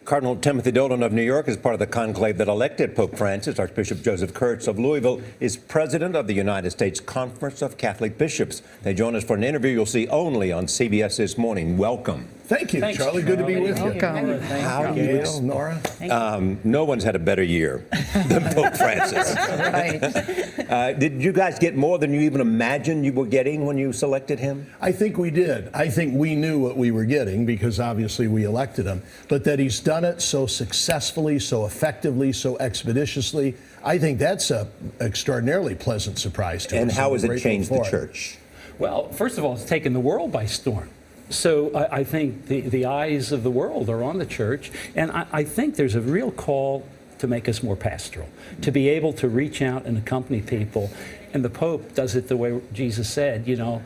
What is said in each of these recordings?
Cardinal Timothy Dolan of New York is part of the conclave that elected Pope Francis. Archbishop Joseph Kurtz of Louisville is president of the United States Conference of Catholic Bishops. They join us for an interview you'll see only on CBS This Morning. Welcome. Thank you, Charlie. Good to be with you. How do you, Nora? no one's had a better year than Pope Francis. Did you guys get more than you even imagined you were getting when you selected him? I think we did. I think we knew what we were getting because obviously we elected him. But that he's done it so successfully, so effectively, so expeditiously, I think that's an extraordinarily pleasant surprise to us. And how has it changed the church? Well, first of all, it's taken the world by storm. So I think the eyes of the world are on the church, and I think there's a real call to make us more pastoral, to be able to reach out and accompany people. And the Pope does it the way Jesus said, you know,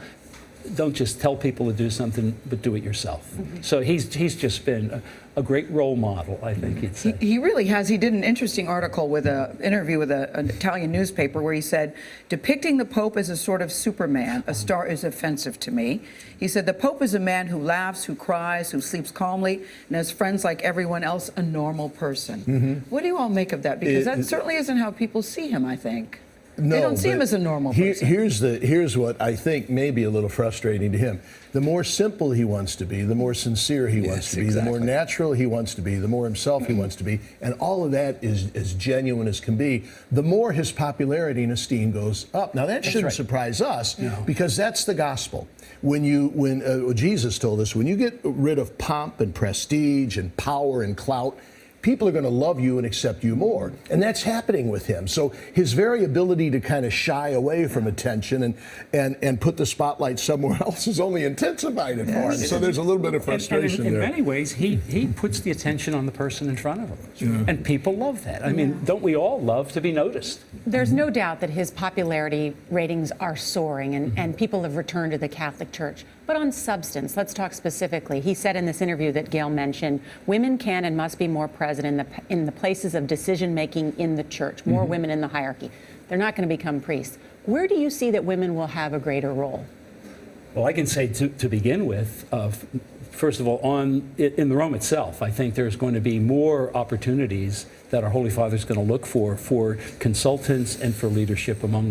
don't just tell people to do something, but do it yourself. Mm-hmm. So he's just been a great role model, I think he'd say. He really has. He did an interesting article with an interview with an Italian newspaper where he said, depicting the Pope as a sort of Superman, a star, is offensive to me. He said, the Pope is a man who laughs, who cries, who sleeps calmly, and has friends like everyone else, a normal person. Mm-hmm. What do you all make of that? Because that certainly isn't how people see him, I think. No, they don't see him as a normal person. Here's what I think may be a little frustrating to him. The more simple he wants to be, the more sincere he wants to be, the more natural he wants to be, the more himself he wants to be, and all of that is as genuine as can be, the more his popularity and esteem goes up. Now that shouldn't surprise us, because that's the gospel. When Jesus told us, when you get rid of pomp and prestige and power and clout, people are going to love you and accept you more. And that's happening with him. So his very ability to kind of shy away from attention and put the spotlight somewhere else is only intensified it for him. So there's a little bit of frustration and there. In many ways, he puts the attention on the person in front of him. Yeah. And people love that. I mean, don't we all love to be noticed? There's no doubt that his popularity ratings are soaring and people have returned to the Catholic Church. But on substance, let's talk specifically. He said in this interview that Gail mentioned, women can and must be more present in the places of decision-making in the church, more women in the hierarchy. They're not going to become priests. Where do you see that women will have a greater role? Well, I can say to begin with, first of all, in the Rome itself, I think there's going to be more opportunities that our Holy Father is going to look for consultants and for leadership among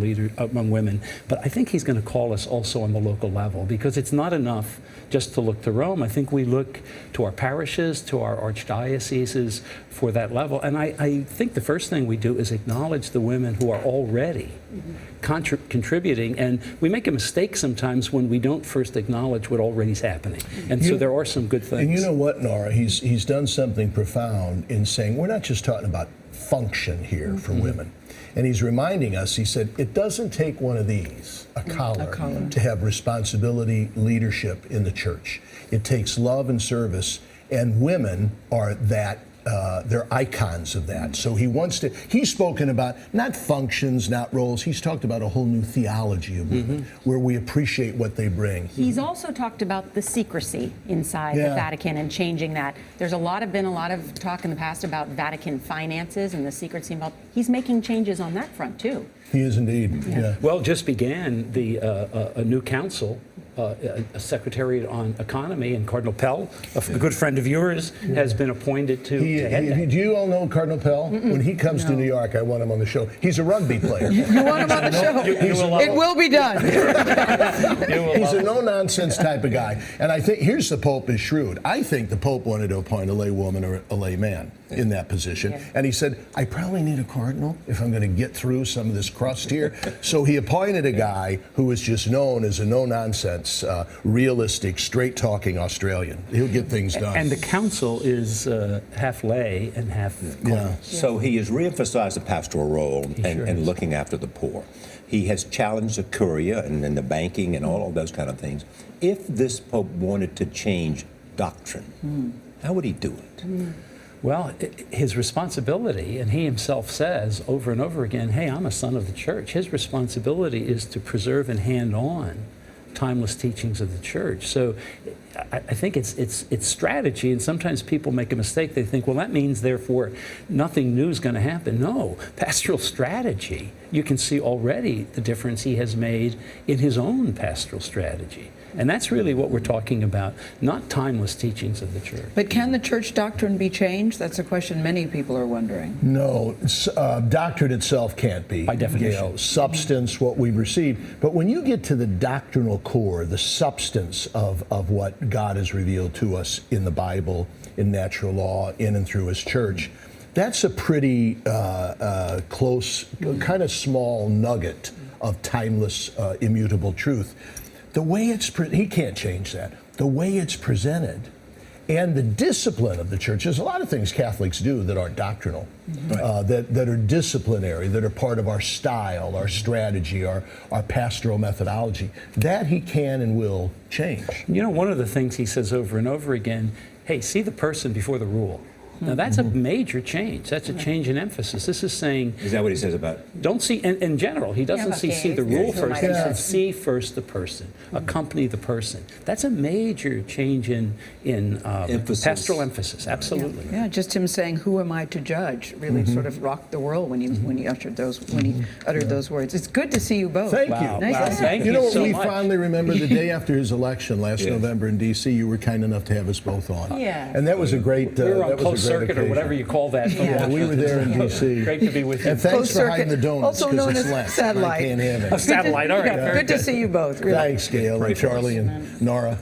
women. But I think he's going to call us also on the local level, because it's not enough just to look to Rome. I think we look to our parishes, to our archdioceses for that level. And I think the first thing we do is acknowledge the women who are already contributing. And we make a mistake sometimes when we don't first acknowledge what already is happening. And so there are some good things. And you know what, Nora? He's done something profound in saying we're not just talking about function here for women. And he's reminding us, he said, it doesn't take one of these, a collar, to have responsibility, leadership in the church. It takes love and service, and women are that. They're icons of that. So he's spoken about not functions, not roles. He's talked about a whole new theology of women where we appreciate what they bring. He's also talked about the secrecy inside the Vatican and changing that. There's been a lot of talk in the past about Vatican finances and the secrecy involved. He's making changes on that front too. He is indeed. Yeah. Well, just began a new council, a secretariat on economy, and Cardinal Pell, a good friend of yours, has been appointed to head that. Do you all know Cardinal Pell? When he comes to New York, I want him on the show. He's a rugby player. You want him on the show? It will be done. He's a no-nonsense type of guy. And I think, here's the Pope is shrewd. I think the Pope wanted to appoint a lay woman or a lay man in that position. Yeah. And he said, I probably need a cardinal if I'm going to get through some of this crust here. So he appointed a guy who is just known as a no-nonsense, realistic, straight-talking Australian. He'll get things done. And the council is half lay and half clerical. So he has reemphasized the pastoral role and looking after the poor. He has challenged the curia and the banking and all of those kind of things. If this Pope wanted to change doctrine, how would he do it? Well, his responsibility, and he himself says over and over again, hey, I'm a son of the church. His responsibility is to preserve and hand on timeless teachings of the church. So I think it's strategy, and sometimes people make a mistake. They think, well, that means, therefore, nothing new is going to happen. No, pastoral strategy. You can see already the difference he has made in his own pastoral strategy. And that's really what we're talking about, not timeless teachings of the church. But can the church doctrine be changed? That's a question many people are wondering. No, doctrine itself can't be. By definition. Substance, what we've received. But when you get to the doctrinal core, the substance of what God has revealed to us in the Bible, in natural law, in and through His church, that's a pretty close, kind of small nugget of timeless, immutable truth. The way it's, he can't change that. The way it's presented and the discipline of the church. There's a lot of things Catholics do that aren't doctrinal, that are disciplinary, that are part of our style, our strategy, our pastoral methodology. That he can and will change. You know, one of the things he says over and over again, hey, see the person before the rule. Now, that's a major change. That's a change in emphasis. This is saying... Is that what he says about... Don't see, in general, he doesn't see the rule first. He Yeah. says see first the person, accompany the person. That's a major change in Emphasis. pastoral emphasis, absolutely. Yeah, just him saying, "Who am I to judge?" really sort of rocked the world when he uttered those words. It's good to see you both. Thank Wow. you. Nice Wow. to see Thank You know you what so we much. fondly remember? The day after his election last Yes. November in D.C., you were kind enough to have us both on. Yes. And that was a great We were on that was a closed great circuit or occasion. whatever you call that. from Yeah. We were there in D.C. Great to be with you. And thanks Closed for hiding circuit, the donuts, also known because it's as Lent. satellite. I can't have A it. satellite, all right. Yeah, Very good to see you both. Really. Thanks, Gail Pray and for us. Charlie and Nora.